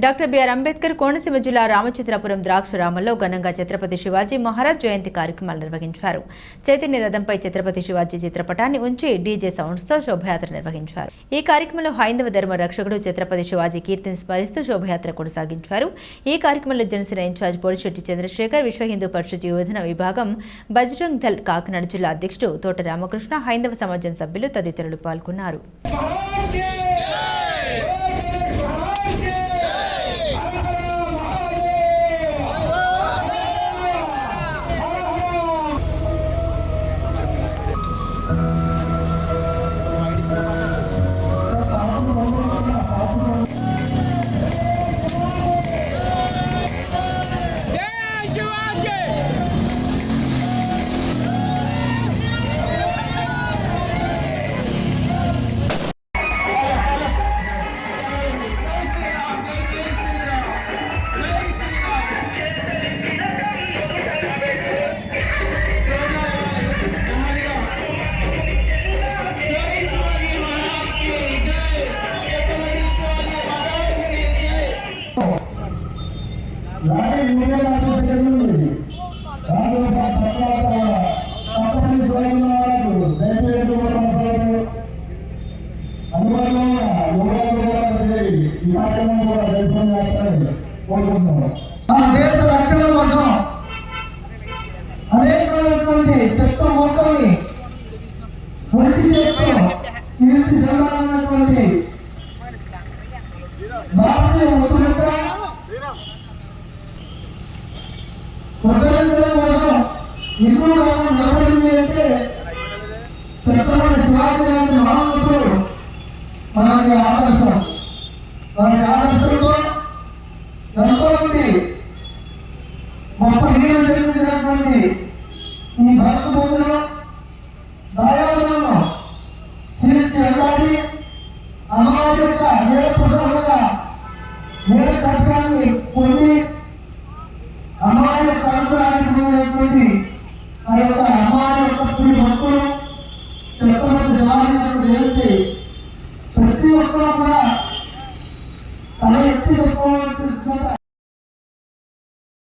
Doctor BR Ambedkar Konaseema జిల్లా రామచంద్రపురం ద్రాక్షరామంలో ఘనంగా ఛత్రపతి శివాజీ మహారాజ్ జయంతి కార్యక్రమాలు నిర్వహించారు. చైతన్య రథంపై ఛత్రపతి శివాజీ చిత్రపటాన్ని ఉంచి డీజే సౌండ్స్ తో శోభయాత్ర నిర్వహించారు. ఈ కార్యక్రమంలో హైందవ ధర్మ రక్షకుడు ఛత్రపతి శివాజీ కీర్తిని స్మరిస్తూ శోభయాత్ర కొనసాగించారు. ఈ కార్యక్రమంలో జనసేన ఇన్ఛార్జ్ పోలిశెట్టి చంద్రశేఖర్, విశ్వ హిందూ పరిషత్ యువజన విభాగం బజరంగ్ దళ్ కాకినాడ జిల్లా అధ్యక్షుడు తోట రామకృష్ణ, హైందవ సమాజం సభ్యులు తదితరులు పాల్గొన్నారు. దేశ రక్షణ కోసం అనేకమైనటువంటి శక్తుల మొక్కల్ని పొంటి చేస్తూ కీర్తి చెందాలన్నటువంటి భారతీయ ముఖ్యమంత్రి ప్రజలందరి కోసం ఇందులో నిలబడింది అంటే ఛత్రపతి శివాజీ లాంటి మహానుభావుడు మనకి ఆదర్శం. మనకి ఆదర్శంతో